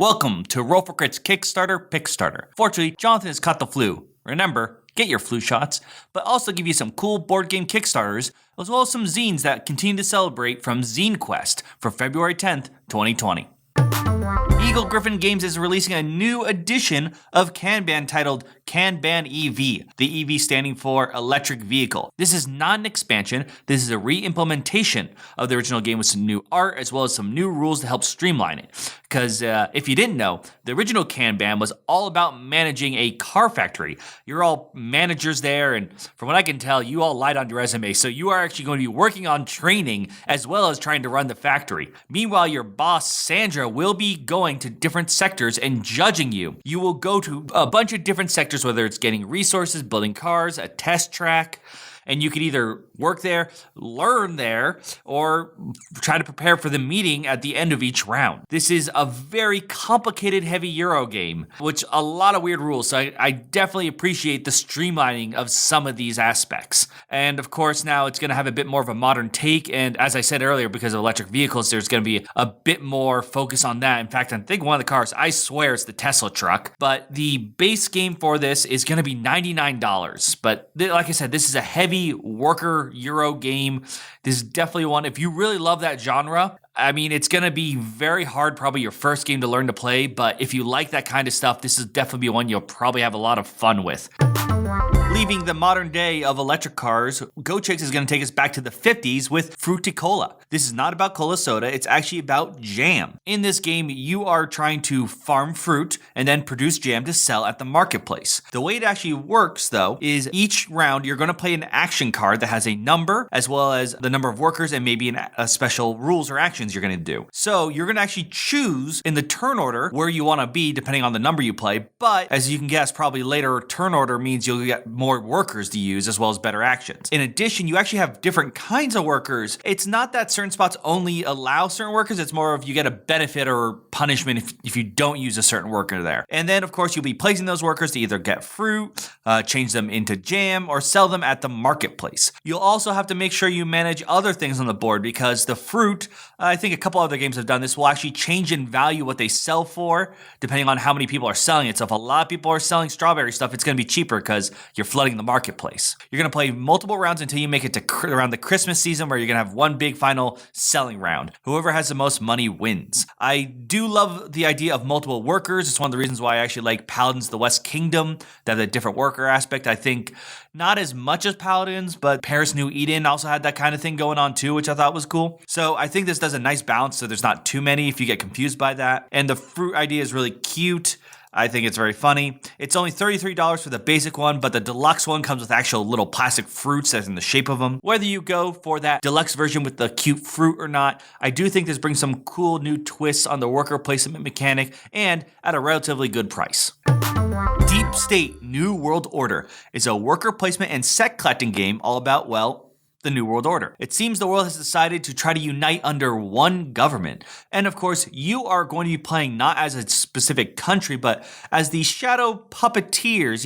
Welcome to Roll for Crit's Kickstarter, Pickstarter. Fortunately, Jonathan has caught the flu. Remember, get your flu shots, but also give you some cool board game Kickstarters, as well as some zines that continue to celebrate from Zine Quest for February 10th, 2020. Eagle-Gryphon Games is releasing a new edition of Kanban titled Kanban EV, the EV standing for Electric Vehicle. This is not an expansion, this is a re-implementation of the original game with some new art as well as some new rules to help streamline it. Because if you didn't know, the original Kanban was all about managing a car factory. You're all managers there, and from what I can tell, you all lied on your resume, so you are actually going to be working on training as well as trying to run the factory. Meanwhile, your boss, Sandra, will be going to different sectors and judging you. You will go to a bunch of different sectors, whether it's getting resources, building cars, a test track, and you could either work there, learn there, or try to prepare for the meeting at the end of each round. This is a very complicated, heavy Euro game, which a lot of weird rules, so I definitely appreciate the streamlining of some of these aspects. And of course, now it's going to have a bit more of a modern take, and as I said earlier, because of electric vehicles, there's going to be a bit more focus on that. In fact, I think one of the cars, I swear it's the Tesla truck, but the base game for this is going to be $99. But like I said, this is a heavy worker Euro game. This is definitely one, if you really love that genre, I mean, it's going to be very hard, probably your first game to learn to play, but if you like that kind of stuff, this is definitely one you'll probably have a lot of fun with. Leaving the modern day of electric cars, Giochix is going to take us back to the 50s with Frutticola. This is not about cola soda, it's actually about jam. In this game, you are trying to farm fruit and then produce jam to sell at the marketplace. The way it actually works, though, is each round you're going to play an action card that has a number as well as the number of workers and maybe a special rules or actions you're going to do. So you're going to actually choose in the turn order where you want to be depending on the number you play, but as you can guess, probably later turn order means you'll get more workers to use as well as better actions. In addition, you actually have different kinds of workers. It's not that certain spots only allow certain workers, it's more of you get a benefit or punishment if you don't use a certain worker there. And then of course you'll be placing those workers to either get fruit, change them into jam, or sell them at the marketplace. You'll also have to make sure you manage other things on the board because the fruit, I think a couple other games have done this, will actually change in value what they sell for depending on how many people are selling it. So if a lot of people are selling strawberry stuff, it's going to be cheaper because you're flooding the marketplace. You're going to play multiple rounds until you make it to around the Christmas season where you're going to have one big final selling round. Whoever has the most money wins. I do love the idea of multiple workers. It's one of the reasons why I actually like Paladins of the West Kingdom. They have a different worker aspect. I think not as much as Paladins, but Paris New Eden also had that kind of thing going on too, which I thought was cool. So I think this does a nice balance so there's not too many if you get confused by that. And the fruit idea is really cute. I think it's very funny. It's only $33 for the basic one, but the deluxe one comes with actual little plastic fruits that's in the shape of them. Whether you go for that deluxe version with the cute fruit or not, I do think this brings some cool new twists on the worker placement mechanic and at a relatively good price. Deep State New World Order is a worker placement and set collecting game all about, well, the New World Order. It seems the world has decided to try to unite under one government. And of course, you are going to be playing not as a specific country, but as the shadow puppeteers,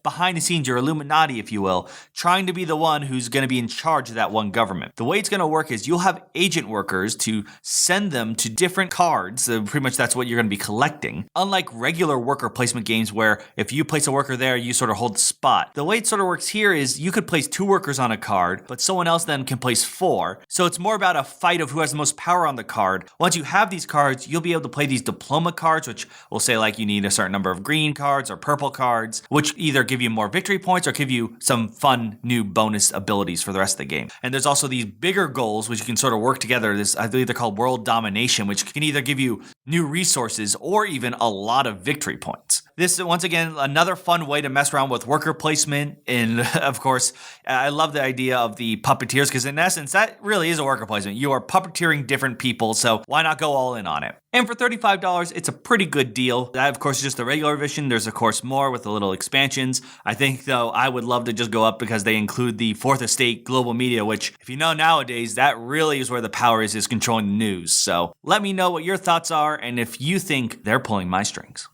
behind the scenes, your Illuminati, if you will, trying to be the one who's going to be in charge of that one government. The way it's going to work is you'll have agent workers to send them to different cards. So pretty much that's what you're going to be collecting. Unlike regular worker placement games where if you place a worker there, you sort of hold the spot. The way it sort of works here is you could place 2 workers on a card, but someone else then can place 4. So it's more about a fight of who has the most power on the card. Once you have these cards, you'll be able to play these diploma cards, which will say like you need a certain number of green cards or purple cards, which either give you more victory points or give you some fun new bonus abilities for the rest of the game. And there's also these bigger goals, which you can sort of work together. This, I believe they're called World Domination, which can either give you new resources or even a lot of victory points. This is, once again, another fun way to mess around with worker placement. And of course, I love the idea of the puppeteers because in essence, that really is a worker placement. You are puppeteering different people, so why not go all in on it? And for $35, it's a pretty good deal. That, of course, is just the regular edition. There's, of course, more with the little expansions. I think, though, I would love to just go up because they include the Fourth Estate global media, which, if you know nowadays, that really is where the power is controlling the news. So let me know what your thoughts are and if you think they're pulling my strings.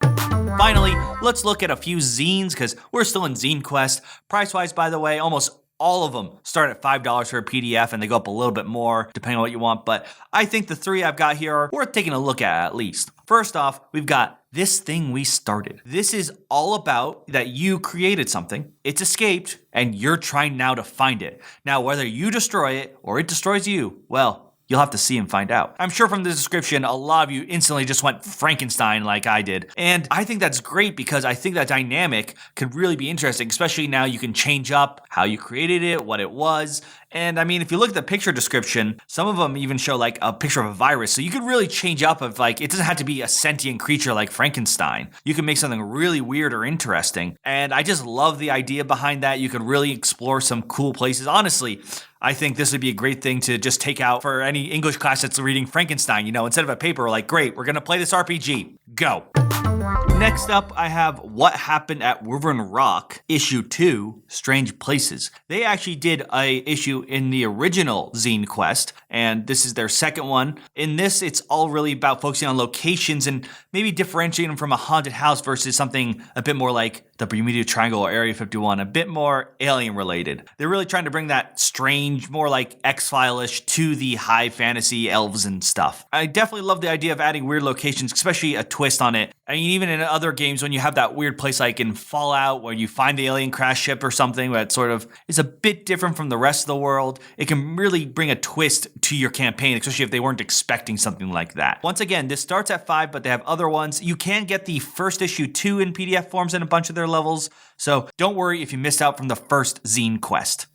Finally, let's look at a few zines because we're still in Zine Quest. Price-wise, by the way, almost All of them start at $5 for a PDF, and they go up a little bit more depending on what you want. But I think the 3 I've got here are worth taking a look at least. First off, we've got This Thing We Started. This is all about that you created something, it's escaped, and you're trying now to find it. Now, whether you destroy it or it destroys you, well, you'll have to see and find out. I'm sure from the description, a lot of you instantly just went Frankenstein like I did. And I think that's great because I think that dynamic could really be interesting, especially now you can change up how you created it, what it was. And I mean, if you look at the picture description, some of them even show like a picture of a virus. So you could really change up of like, it doesn't have to be a sentient creature like Frankenstein. You can make something really weird or interesting. And I just love the idea behind that. You can really explore some cool places. Honestly, I think this would be a great thing to just take out for any English class that's reading Frankenstein. You know, instead of a paper, like, great, we're going to play this RPG. Go. Next up, I have What Happened at Wyvern Rock, Issue 2, Strange Places. They actually did a issue in the original Zine Quest, and this is their second one. In this, it's all really about focusing on locations and maybe differentiating them from a haunted house versus something a bit more like the Bermuda Triangle or Area 51, a bit more alien related. They're really trying to bring that strange, more like X-File-ish to the high fantasy elves and stuff. I definitely love the idea of adding weird locations, especially a twist on it. I mean, even in other games, when you have that weird place like in Fallout where you find the alien crash ship or something that sort of is a bit different from the rest of the world, it can really bring a twist to your campaign, especially if they weren't expecting something like that. Once again, this starts at $5, but they have other ones. You can get the first issue 2 in PDF forms in a bunch of their levels, so don't worry if you missed out from the first Zine Quest.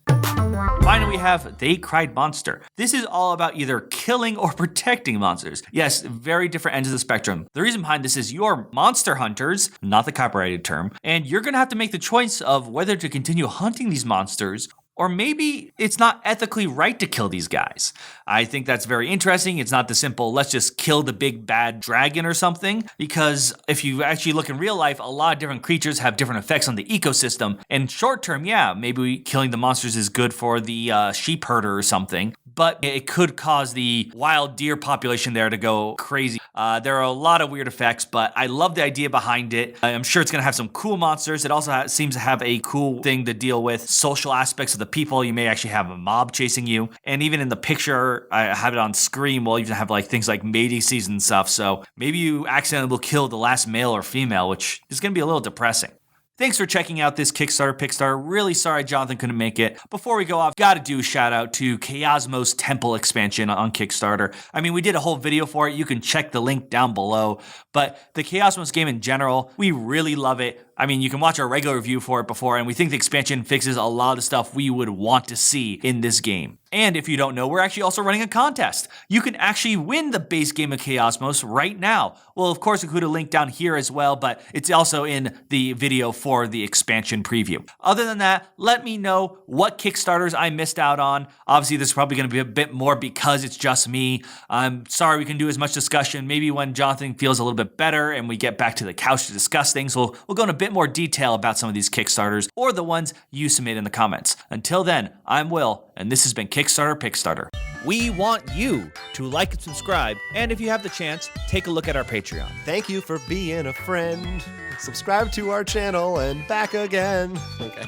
Finally, we have They Cried Monster. This is all about either killing or protecting monsters. Yes, very different ends of the spectrum. The reason behind this is you're monster hunters, not the copyrighted term, and you're going to have to make the choice of whether to continue hunting these monsters or maybe it's not ethically right to kill these guys. I think that's very interesting. It's not the simple, let's just kill the big bad dragon or something. Because if you actually look in real life, a lot of different creatures have different effects on the ecosystem. And short term, yeah, maybe killing the monsters is good for the sheep herder or something. But it could cause the wild deer population there to go crazy. There are a lot of weird effects, but I love the idea behind it. I'm sure it's going to have some cool monsters. It also seems to have a cool thing to deal with social aspects of the people. You may actually have a mob chasing you. And even in the picture, I have it on screen, we'll even have like things like mating season and stuff. So maybe you accidentally will kill the last male or female, which is going to be a little depressing. Thanks for checking out this Kickstarter Pickstarter. Really sorry Jonathan couldn't make it. Before we go off, gotta do a shout out to Chaosmos Temple expansion on Kickstarter. I mean, we did a whole video for it. You can check the link down below. But the Chaosmos game in general, we really love it. I mean, you can watch our regular review for it before, and we think the expansion fixes a lot of the stuff we would want to see in this game. And if you don't know, we're actually also running a contest. You can actually win the base game of Chaosmos right now. We'll, of course, include a link down here as well, but it's also in the video for the expansion preview. Other than that, let me know what Kickstarters I missed out on. Obviously, this is probably going to be a bit more because it's just me. I'm sorry we can do as much discussion. Maybe when Jonathan feels a little bit better and we get back to the couch to discuss things, we'll go into a bit more detail about some of these Kickstarters or the ones you submit in the comments. Until then, I'm Will, and this has been Kickstarter Pickstarter. We want you to like and subscribe, and if you have the chance, take a look at our Patreon. Thank you for being a friend. Subscribe to our channel and back again. Okay.